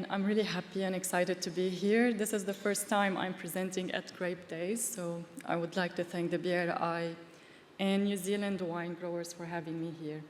and I'm really happy and excited to be here. This is the first time I'm presenting at Grape Days, so I would like to thank the BRI and New Zealand wine growers for having me here.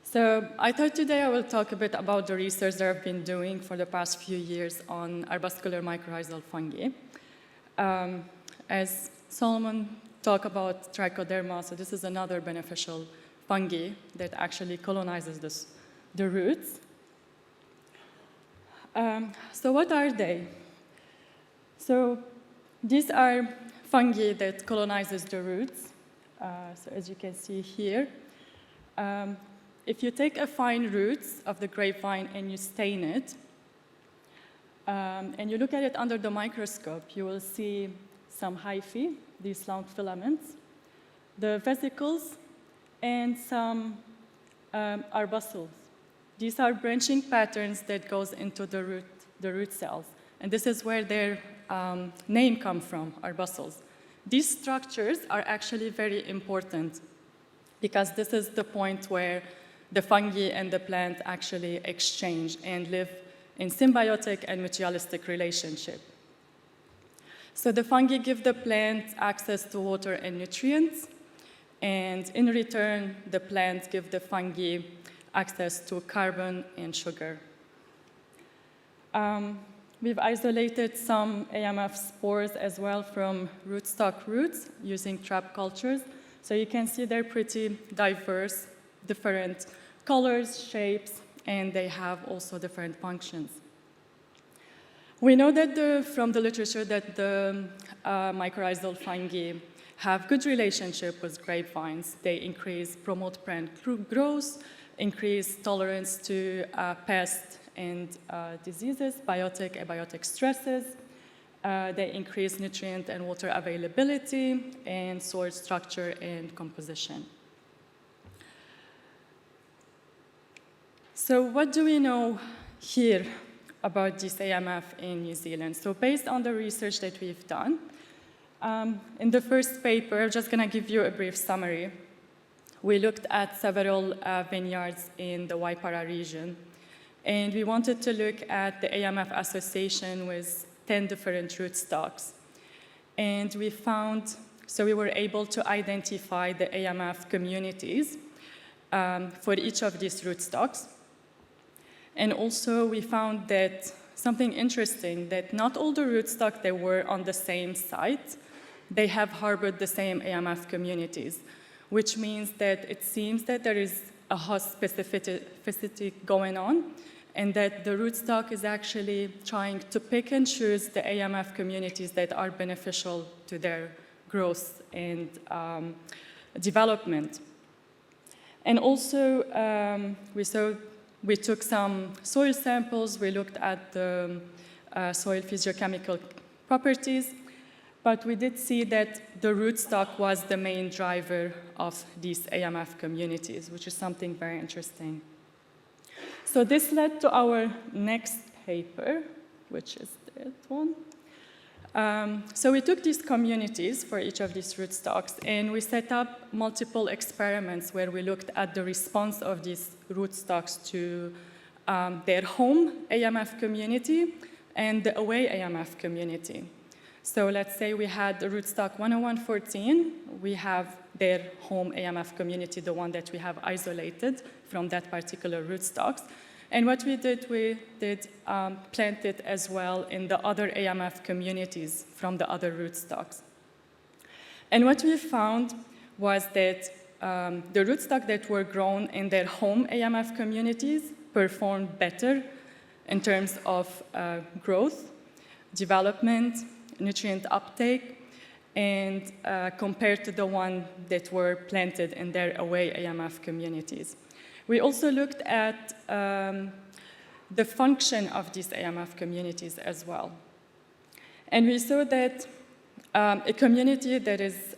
So I thought today I will talk a bit about the research that I've been doing for the past few years on arbuscular mycorrhizal fungi. As Solomon talked about trichoderma, so this is another beneficial fungi that actually colonizes the roots. So what are they? So these are fungi that colonizes the roots. So as you can see here, if you take a fine roots of the grapevine and you stain it, and you look at it under the microscope, you will see some hyphae, these long filaments, the vesicles, and some arbuscules. These are branching patterns that goes into the root cells. And this is where their name comes from, arbuscules. These structures are actually very important because this is the point where the fungi and the plant actually exchange and live in symbiotic and mutualistic relationship. So the fungi give the plant access to water and nutrients, and in return, the plant give the fungi access to carbon and sugar. We've isolated some AMF spores as well from rootstock roots using trap cultures. So you can see they're pretty diverse, different colors, shapes, and they have also different functions. We know that from the literature that the mycorrhizal fungi have good relationship with grapevines. They promote plant growth, increase tolerance to pests and diseases, biotic, abiotic stresses. They increase nutrient and water availability and soil structure and composition. So what do we know here about this AMF in New Zealand? So based on the research that we've done, in the first paper, I'm just going to give you a brief summary. We looked at several vineyards in the Waipara region, and we wanted to look at the AMF association with 10 different rootstocks. And we were able to identify the AMF communities for each of these rootstocks. And also we found that something interesting, that not all the rootstocks that were on the same site, they have harbored the same AMF communities, which means that it seems that there is a host specificity going on, and that the rootstock is actually trying to pick and choose the AMF communities that are beneficial to their growth and development. And also, we took some soil samples, we looked at the soil physiochemical properties, but we did see that the rootstock was the main driver of these AMF communities, which is something very interesting. So this led to our next paper, which is that one. So we took these communities for each of these rootstocks, and we set up multiple experiments where we looked at the response of these rootstocks to their home AMF community and the away AMF community. So let's say we had the rootstock 10114. We have their home AMF community, the one that we have isolated from that particular rootstocks. And what we did plant it as well in the other AMF communities from the other rootstocks. And what we found was that the rootstock that were grown in their home AMF communities performed better in terms of growth, development, nutrient uptake, and compared to the one that were planted in their away AMF communities. We also looked at the function of these AMF communities as well. And we saw that a community that is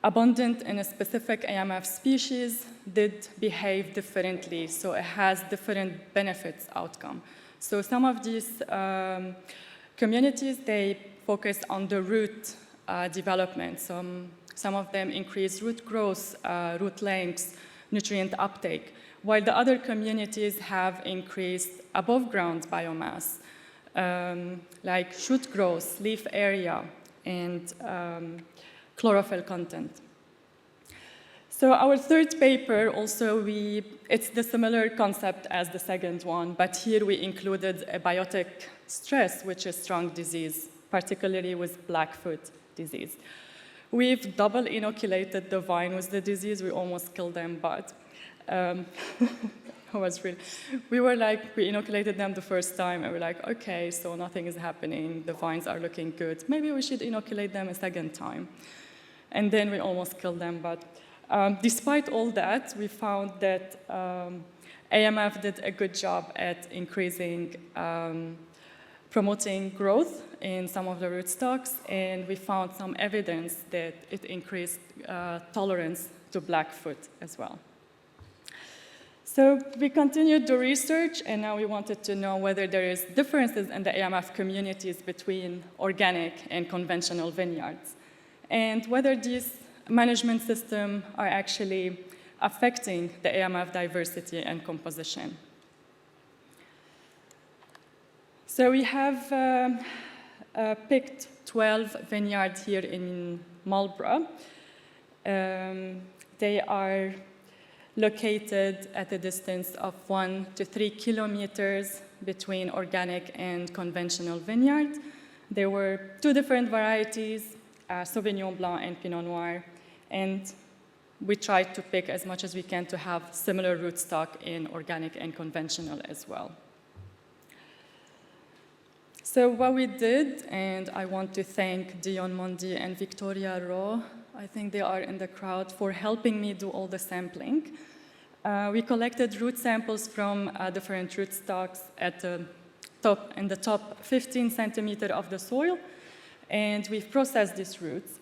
abundant in a specific AMF species did behave differently, so it has different benefits outcome. So some of these communities, they focus on the root development. Some of them increase root growth, root lengths, nutrient uptake, while the other communities have increased above ground biomass, like shoot growth, leaf area, and chlorophyll content. So our third paper also, it's the similar concept as the second one, but here we included a biotic stress, which is strong disease, particularly with blackfoot disease. We've double inoculated the vine with the disease. We almost killed them, but we inoculated them the first time, and we're like, okay, so nothing is happening. The vines are looking good. Maybe we should inoculate them a second time. And then we almost killed them, but despite all that, we found that AMF did a good job at increasing, promoting growth in some of the rootstocks, and we found some evidence that it increased tolerance to blackfoot as well. So we continued the research, and now we wanted to know whether there is differences in the AMF communities between organic and conventional vineyards, and whether these management systems are actually affecting the AMF diversity and composition. So we have picked 12 vineyards here in Marlborough. They are located at a distance of 1 to 3 kilometers between organic and conventional vineyards. There were 2 different varieties, Sauvignon Blanc and Pinot Noir, and we tried to pick as much as we can to have similar rootstock in organic and conventional as well. So what we did, and I want to thank Dion Mondi and Victoria Rowe, I think they are in the crowd, for helping me do all the sampling. We collected root samples from different rootstocks in the top 15 centimeters of the soil, and we've processed these roots.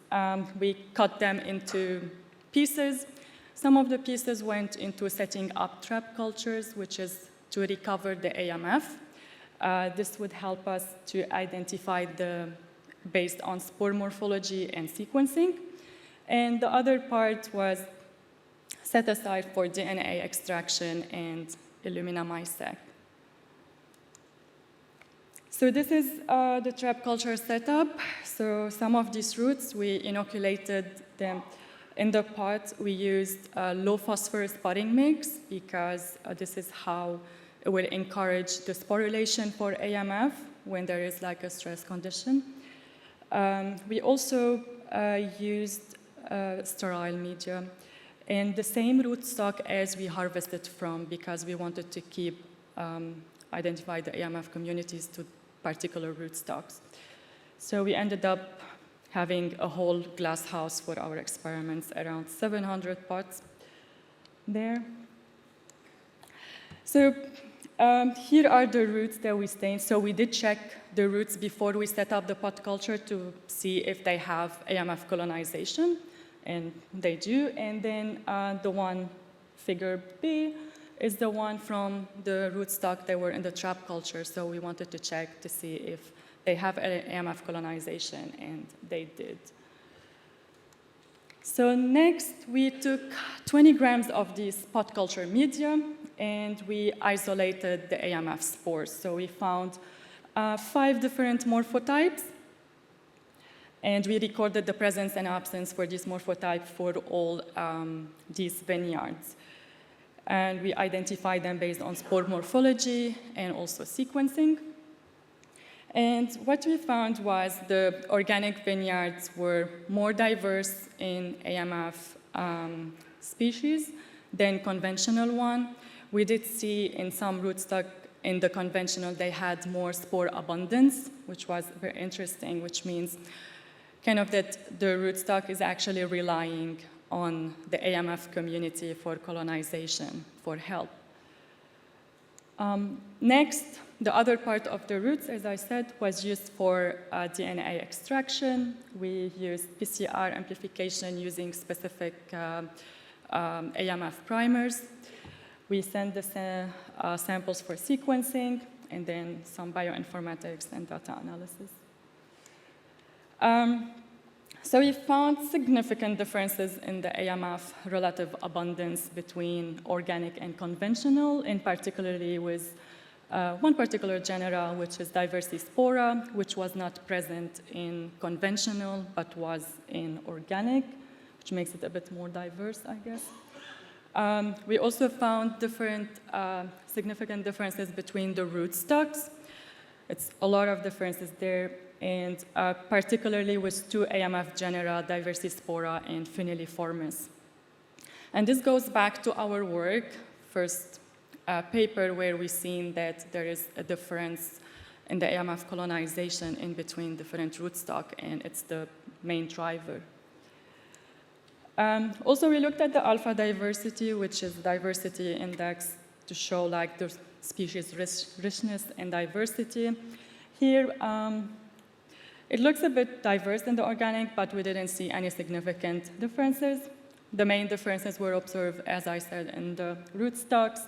We cut them into pieces. Some of the pieces went into setting up trap cultures, which is to recover the AMF. This would help us to identify based on spore morphology and sequencing. And the other part was set aside for DNA extraction and Illumina MySec. So this is the trap culture setup. So some of these roots, we inoculated them in the pot. We used low phosphorus potting mix because this is how it will encourage the sporulation for AMF when there is like a stress condition. We also used sterile media and the same rootstock as we harvested from because we wanted to keep identify the AMF communities to particular rootstocks. So we ended up having a whole glass house for our experiments, around 700 pots there. So here are the roots that we stained. So we did check the roots before we set up the pot culture to see if they have AMF colonization, and they do. And then the one, figure B, is the one from the rootstock that were in the trap culture. So we wanted to check to see if they have AMF colonization, and they did. So next, we took 20 grams of this pot culture media, and we isolated the AMF spores. So we found 5 different morphotypes, and we recorded the presence and absence for this morphotype for all these vineyards. And we identified them based on spore morphology and also sequencing. And what we found was the organic vineyards were more diverse in AMF species than conventional one. We did see in some rootstock in the conventional, they had more spore abundance, which was very interesting, which means kind of that the rootstock is actually relying on the AMF community for colonization, for help. Next, the other part of the roots, as I said, was used for DNA extraction. We used PCR amplification using specific AMF primers. We sent the samples for sequencing, and then some bioinformatics and data analysis. So we found significant differences in the AMF relative abundance between organic and conventional, in particularly with one particular genera, which is Diversispora, which was not present in conventional, but was in organic, which makes it a bit more diverse, I guess. We also found significant differences between the rootstocks. It's a lot of differences there, and particularly with two AMF genera, Diversispora and Pheniliformis. And this goes back to our work, first paper, where we've seen that there is a difference in the AMF colonization in between different rootstock, and it's the main driver. Also, we looked at the alpha diversity, which is diversity index to show like the species richness and diversity. Here, it looks a bit diverse in the organic, but we didn't see any significant differences. The main differences were observed, as I said, in the rootstocks.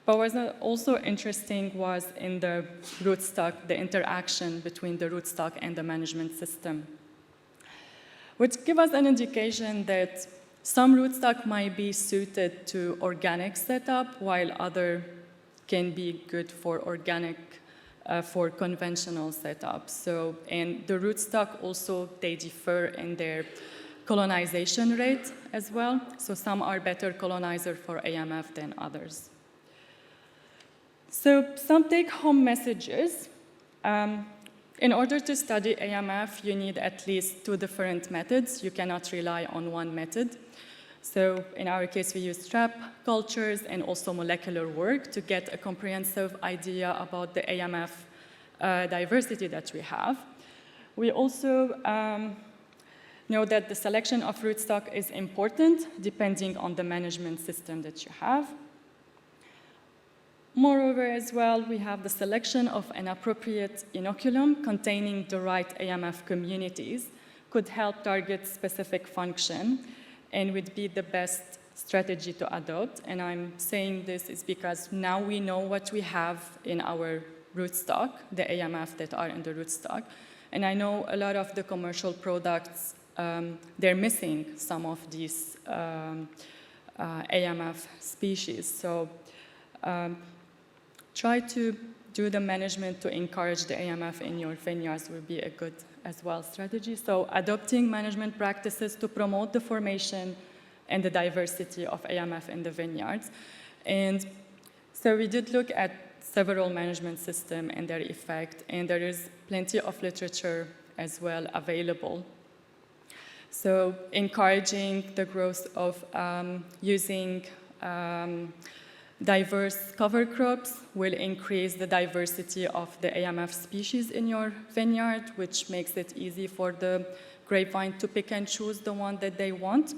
But what was also interesting was in the rootstock, the interaction between the rootstock and the management system, which give us an indication that some rootstock might be suited to organic setup, while other can be good for organic, for conventional setup. So, and the rootstock also, they differ in their colonization rate as well. So some are better colonizer for AMF than others. So some take-home messages. In order to study AMF, you need at least two different methods. You cannot rely on one method. So in our case, we use trap cultures and also molecular work to get a comprehensive idea about the AMF diversity that we have. We also know that the selection of rootstock is important depending on the management system that you have. Moreover, as well, we have the selection of an appropriate inoculum containing the right AMF communities could help target specific function and would be the best strategy to adopt. And I'm saying this is because now we know what we have in our rootstock, the AMF that are in the rootstock. And I know a lot of the commercial products, they're missing some of these AMF species. So try to do the management to encourage the AMF in your vineyards would be a good as well strategy. So adopting management practices to promote the formation and the diversity of AMF in the vineyards. And so we did look at several management systems and their effect, and there is plenty of literature as well available. So encouraging the growth of using diverse cover crops will increase the diversity of the AMF species in your vineyard, which makes it easy for the grapevine to pick and choose the one that they want.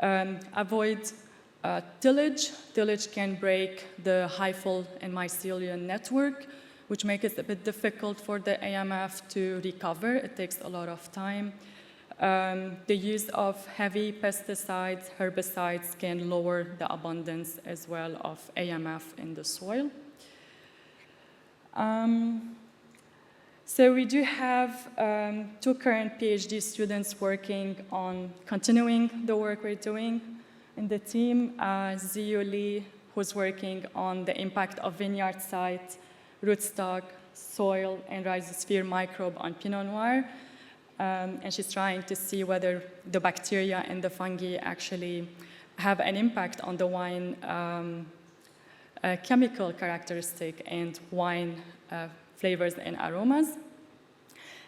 Avoid tillage. Tillage can break the hyphal and mycelium network, which makes it a bit difficult for the AMF to recover. It takes a lot of time. The use of heavy pesticides, herbicides can lower the abundance as well of AMF in the soil. So we do have two current PhD students working on continuing the work we're doing in the team. Ziyu Lee, who's working on the impact of vineyard site, rootstock, soil, and rhizosphere microbe on Pinot Noir. And she's trying to see whether the bacteria and the fungi actually have an impact on the wine chemical characteristic and wine flavors and aromas.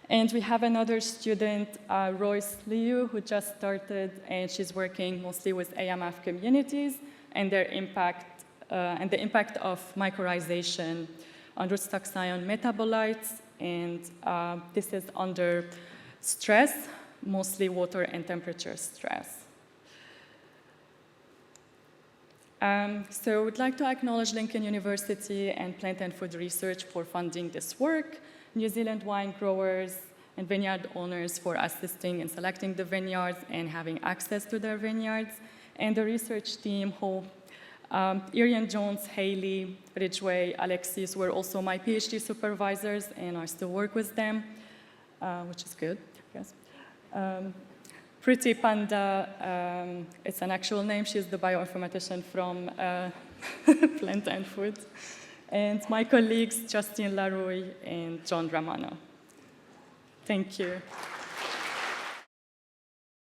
And we have another student, Royce Liu, who just started, and she's working mostly with AMF communities and their impact, and the impact of mycorrhization on rootstock scion metabolites. And this is under stress, mostly water and temperature stress. So we'd like to acknowledge Lincoln University and Plant and Food Research for funding this work, New Zealand wine growers and vineyard owners for assisting in selecting the vineyards and having access to their vineyards, and the research team who, Irian Jones, Haley, Ridgway, Alexis were also my PhD supervisors, and I still work with them, which is good, I guess. Pretty Panda, it's an actual name. She's the bioinformatician from Plant and Food. And my colleagues, Justine Larouille and John Ramano. Thank you.